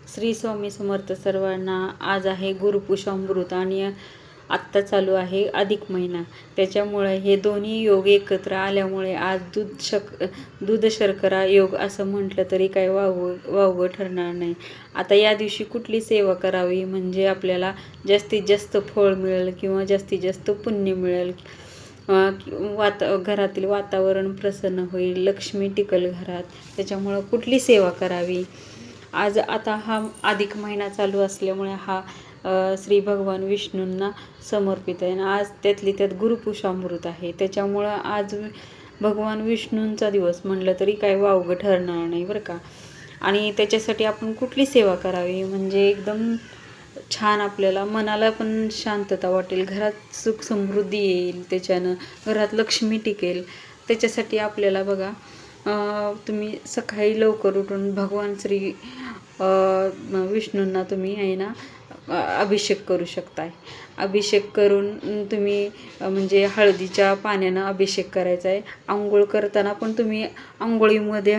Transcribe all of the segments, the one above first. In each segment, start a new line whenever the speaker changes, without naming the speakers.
श्री स्वामी समर्थ सर्वांना. आज आहे गुरुपुषामृत आणि आत्ता चालू आहे अधिक महिना. त्याच्यामुळे हे दोन्ही योग एकत्र आल्यामुळे आज दूध शर्करा योग असं म्हटलं तरी काही वावगं ठरणार नाही. आता या दिवशी कुठली सेवा करावी म्हणजे आपल्याला जास्तीत जास्त फळ मिळेल किंवा जास्तीत जास्त पुण्य मिळेल. घरातील वातावरण प्रसन्न होईल, लक्ष्मी टिकल घरात. त्याच्यामुळं कुठली सेवा करावी. आज आता हा अधिक महिना चालू असल्यामुळे हा श्री भगवान विष्णूंना समर्पित आहे. आणि आज त्यातली त्यात गुरुपुषामृत आहे. त्याच्यामुळं आज भगवान विष्णूंचा दिवस म्हणलं तरी काही वावगं ठरणार नाही बरं का. आणि त्याच्यासाठी आपण कुठली सेवा करावी म्हणजे एकदम छान, आपल्याला मनाला पण शांतता वाटेल, घरात सुख समृद्धी येईल, त्याच्यानं घरात लक्ष्मी टिकेल. त्याच्यासाठी आपल्याला बघा, तुम्ही सकाळी लवकर उठून भगवान श्री विष्णूंना तुम्ही आहे ना अभिषेक करू शकताय. अभिषेक करून तुम्ही म्हणजे हळदीच्या पाण्यानं अभिषेक करायचा आहे. आंघोळ करताना पण तुम्ही आंघोळीमध्ये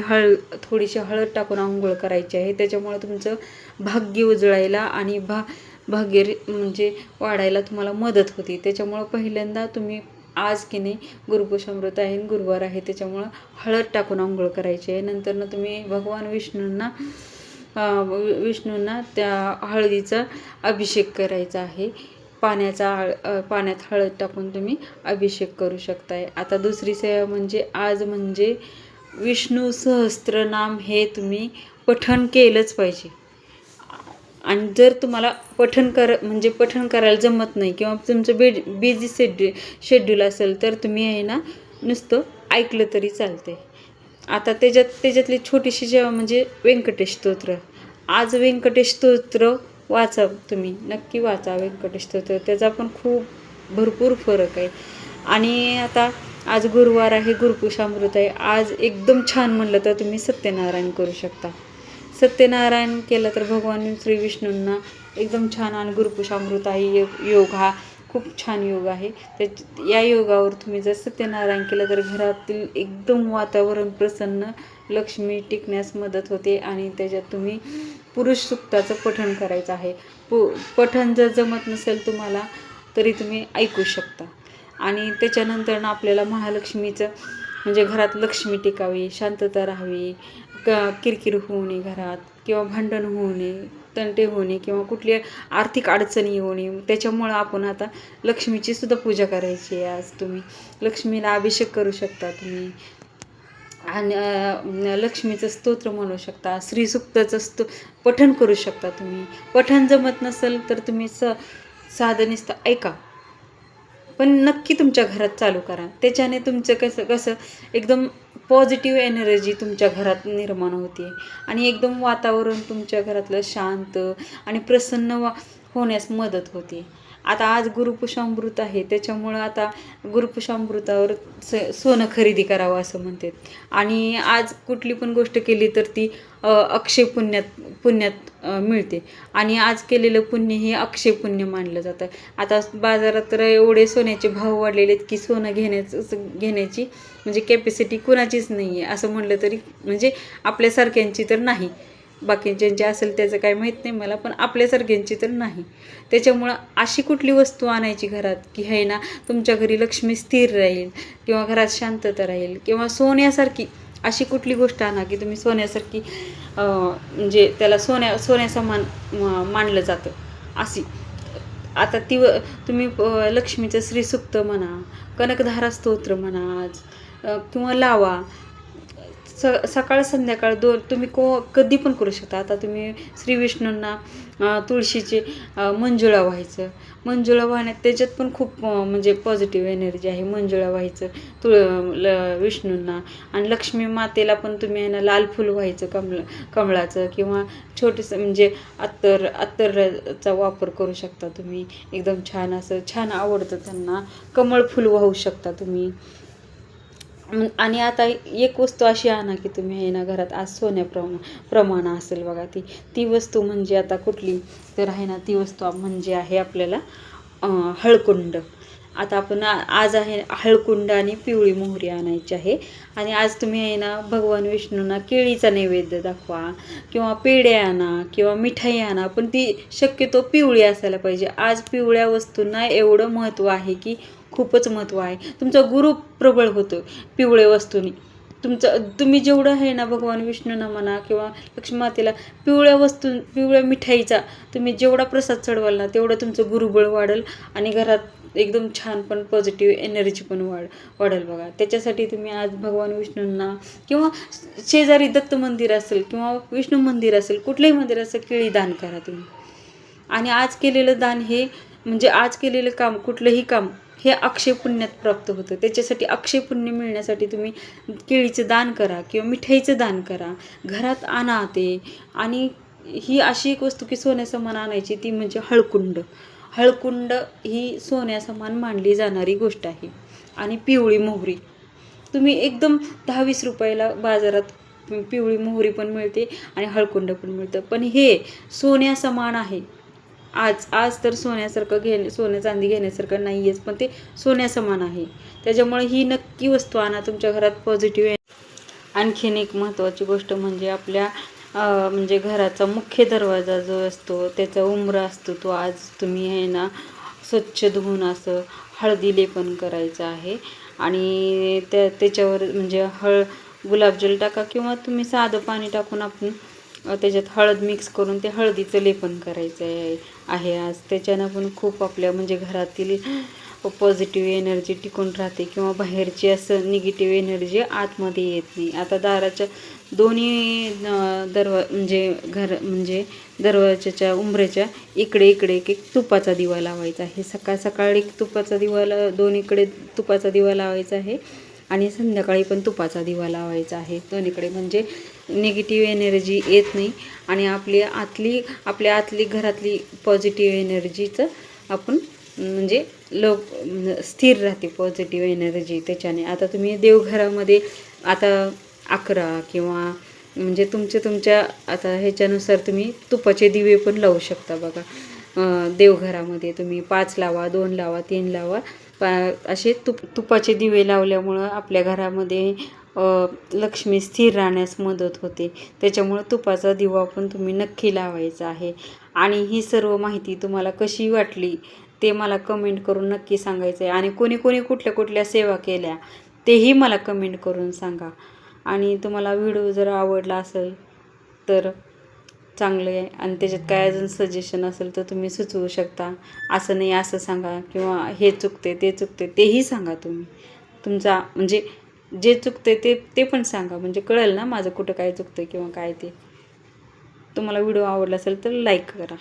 थोडीशी हळद टाकून आंघोळ करायची आहे. त्याच्यामुळे तुमचं भाग्य उजळायला आणि भाग्य म्हणजे वाढायला तुम्हाला मदत होती. त्याच्यामुळं पहिल्यांदा तुम्ही आज की नाही गुरुपुषामृत आहे, गुरुवार आहे, त्याच्यामुळं हळद टाकून आंघोळ करायची आहे. नंतर तुम्ही भगवान विष्णूंना त्या हळदीचा अभिषेक करायचा आहे. पाण्यात हळद टाकून तुम्ही अभिषेक करू शकताय. आता दुसरी सेवा म्हणजे आज म्हणजे विष्णू सहस्त्रनाम हे तुम्ही पठण केलंच पाहिजे. आणि जर तुम्हाला पठण करायला जमत नाही किंवा तुमचं बिझी शेड्यूल असेल तर तुम्ही आहे ना नुसतं ऐकलं तरी चालते. आता त्याच्यातली छोटीशी जेव्हा म्हणजे व्यंकटेश स्तोत्र. आज व्यंकटेश स्तोत्र वाचा, तुम्ही नक्की वाचा व्यंकटेश स्तोत्र. त्याचा पण खूप भरपूर फरक आहे. आणि आता आज गुरुवार आहे, गुरुपुषामृत आहे. आज एकदम छान म्हणलं तर तुम्ही सत्यनारायण करू शकता. सत्यनारायण केलं तर भगवान श्री विष्णूंना एकदम छान. आणि गुरुपुषामृत आहे योग हा खूप छान योग आहे. या योगावर तुम्ही जर सत्यनारायण केलं तर घरातील एकदम वातावरण प्रसन्न, लक्ष्मी टिकण्यास मदत होते. आणि त्याच्यात तुम्ही पुरुष सूक्ताचं पठण करायचं आहे. पठण जर जमत नसेल तुम्हाला तरी तुम्ही ऐकू शकता. आणि त्याच्यानंतर आपल्याला महालक्ष्मीचं म्हणजे घरात लक्ष्मी टिकावी, शांतता राहावी, किरकिर होऊ नये घरात, किंवा भांडण होऊ नये, तंटे होणे किंवा कुठली आर्थिक अडचणी येऊ नये. त्याच्यामुळं आपण आता लक्ष्मीची सुद्धा पूजा करायची आहे. आज तुम्ही लक्ष्मीला अभिषेक करू शकता तुम्ही. आणि लक्ष्मीचं स्तोत्र म्हणू शकता, श्रीसूक्ताचं पठण करू शकता तुम्ही. पठण जमत नसेल तर तुम्ही साधं नुसतं ऐका, पण नक्की तुमच्या घरात चालू करा. त्याच्याने तुमचं कसं एकदम पॉझिटिव्ह एनर्जी तुमच्या घरात निर्माण होते आणि एकदम वातावरण तुमच्या घरातलं शांत आणि प्रसन्न होण्यास मदत होते. आता आज गुरुपुषामृत आहे, त्याच्यामुळं आता गुरुपुषामृतावर सोनं खरेदी करावं असं म्हणतात. आणि आज कुठली पण गोष्ट केली तर ती अक्षय पुण्यात मिळते. आणि आज केलेलं पुण्य हे अक्षय पुण्य मानलं जातं. आता बाजारात तर एवढे सोन्याचे भाव वाढलेले आहेत की सोनं घेण्याची म्हणजे कॅपॅसिटी कुणाचीच नाही आहे असं म्हणलं तरी, म्हणजे आपल्यासारख्यांची तर नाही. बाकी ज्यांची असेल त्याचं काय माहीत नाही मला, पण आपल्यासारख्यांची तर नाही. त्याच्यामुळं अशी कुठली वस्तू आणायची घरात की आहे ना तुमच्या घरी लक्ष्मी स्थिर राहील किंवा घरात शांतता राहील. किंवा सोन्यासारखी अशी कुठली गोष्ट आणा की तुम्ही सोन्यासारखी म्हणजे त्याला सोन्यासमान मानलं जातं अशी. आता तुम्ही लक्ष्मीचं श्रीसूक्त म्हणा, कनकधारा स्तोत्र म्हणा आज, किंवा लावा. सकाळ संध्याकाळ तुम्ही कधी पण करू शकता. आता तुम्ही श्री विष्णूंना तुळशीचे मंजुळा व्हायचं. मंजुळा वाहण्यात त्याच्यात पण खूप म्हणजे पॉझिटिव्ह एनर्जी आहे. मंजुळा व्हायचं विष्णूंना. आणि लक्ष्मी मातेला पण तुम्ही आहे ना लाल फूल व्हायचं कमळाचं, किंवा छोटंसं म्हणजे अत्तरचा वापर करू शकता तुम्ही. एकदम छान असं छान आवडतं त्यांना. कमळ फूल वाहू शकता तुम्ही. आणि आता एक वस्तू अशी आणा की तुम्ही आहे ना घरात आज प्रमाण असेल बघा. ती वस्तू म्हणजे आता कुठली तर आहे ना, ती वस्तू म्हणजे आहे आपल्याला हळकुंड. आता आपण आज आहे हळकुंड आणि पिवळी मोहरी आणायची आहे. आणि आज तुम्ही आहे ना भगवान विष्णूंना केळीचा नैवेद्य दाखवा किंवा पेढे आणा किंवा मिठाई आणा, पण ती शक्यतो पिवळी असायला पाहिजे. आज पिवळ्या वस्तूंना एवढं महत्त्व आहे की खूपच महत्त्व आहे. तुमचा गुरु प्रबळ होतो पिवळ्या वस्तूंनी. तुम्ही जेवढं आहे ना भगवान विष्णूंना म्हणा किंवा लक्ष्मी मातेला पिवळ्या मिठाईचा तुम्ही जेवढा प्रसाद चढवाल ना, तेवढं तुमचं गुरुबळ वाढेल आणि घरात एकदम छान पण पॉझिटिव्ह एनर्जी पण वाढेल बघा. त्याच्यासाठी तुम्ही आज भगवान विष्णूंना किंवा शेजारी दत्त मंदिर असेल किंवा विष्णू मंदिर असेल, कुठलंही मंदिर असेल, केळी दान करा तुम्ही. आणि आज केलेलं दान हे म्हणजे आज केलेलं काम, कुठलंही काम हे अक्षय पुण्यात प्राप्त होतं. त्याच्यासाठी अक्षय पुण्य मिळण्यासाठी तुम्ही केळीचं दान करा किंवा मिठाईचं दान करा, घरात आणा ते. आणि ही अशी एक वस्तू की सोन्यासमान आणायची, ती म्हणजे हळकुंड. हळकुंड ही सोन्यासमान मानली जाणारी गोष्ट आहे. आणि पिवळी मोहरी तुम्ही एकदम 10-20 रुपयाला बाजारात पिवळी मोहरी पण मिळते आणि हळकुंड पण मिळतं, पण हे सोन्यासमान आहे. आज तर सोन्यासारखं सोनं चांदी घेण्यासारखं नाही आहेच, पण ते सोन्यासमान आहे. त्याच्यामुळे ही नक्की वस्तू आणा तुमच्या घरात पॉझिटिव्ह. आणखीन एक महत्त्वाची गोष्ट म्हणजे आपल्या म्हणजे घराचा मुख्य दरवाजा जो असतो त्याचा उंबरा असतो, तो आज तुम्ही आहे ना स्वच्छ धुवून असं हळदी लेपन करायचं आहे. आणि त्याच्यावर म्हणजे गुलाबजल टाका किंवा तुम्ही साधं पाणी टाकून आपण त्याच्यात हळद मिक्स करून ते हळदीचं लेपन करायचं आहे आज. त्याच्यानं पण खूप आपल्या म्हणजे घरातील पॉझिटिव्ह एनर्जी टिकून राहते किंवा बाहेरची असं निगेटिव्ह एनर्जी आतमध्ये येत नाही. आता दाराच्या दोन्ही म्हणजे दरवाजाच्या उंबऱ्याच्या इकडे एक तुपाचा दिवा लावायचा आहे. सकाळी एक तुपाचा दिवा दोन्हीकडे तुपाचा दिवा लावायचा आहे आणि संध्याकाळी पण तुपाचा दिवा लावायचा आहे दोन्हीकडे, म्हणजे निगेटिव्ह एनर्जी येत नाही आणि आपल्या आतली घरातली पॉझिटिव्ह एनर्जीचं आपण म्हणजे स्थिर राहते पॉझिटिव्ह एनर्जी त्याच्याने. आता तुम्ही देवघरामध्ये आता 11 किंवा म्हणजे तुमच्या आता ह्याच्यानुसार तुम्ही तुपाचे दिवे पण लावू शकता बघा. देवघरामध्ये तुम्ही 5 लावा, 2 लावा, 3 लावा. असे तुपाचे दिवे लावल्यामुळं आपल्या घरामध्ये लक्ष्मी स्थिर राहण्यास मदत होते. त्याच्यामुळं तुपाचा दिवा पण तुम्ही नक्की लावायचा आहे. आणि ही सर्व माहिती तुम्हाला कशी वाटली ते मला कमेंट करून नक्की सांगायचं आहे. आणि कोणी कुठल्या सेवा केल्या तेही मला कमेंट करून सांगा. आणि तुम्हाला व्हिडिओ जर आवडला असेल तर चांगलं आहे, आणि त्याच्यात काय अजून सजेशन असेल तर तुम्ही सुचवू शकता. असं नाही असं सांगा किंवा हे चुकते ते चुकते तेही सांगा. तुमचा म्हणजे जे चुकते ते पण सांगा, म्हणजे कळेल ना माझं कुठं काय चुकतं किंवा काय ते. तुम्हाला व्हिडिओ आवडला असेल तर लाईक करा.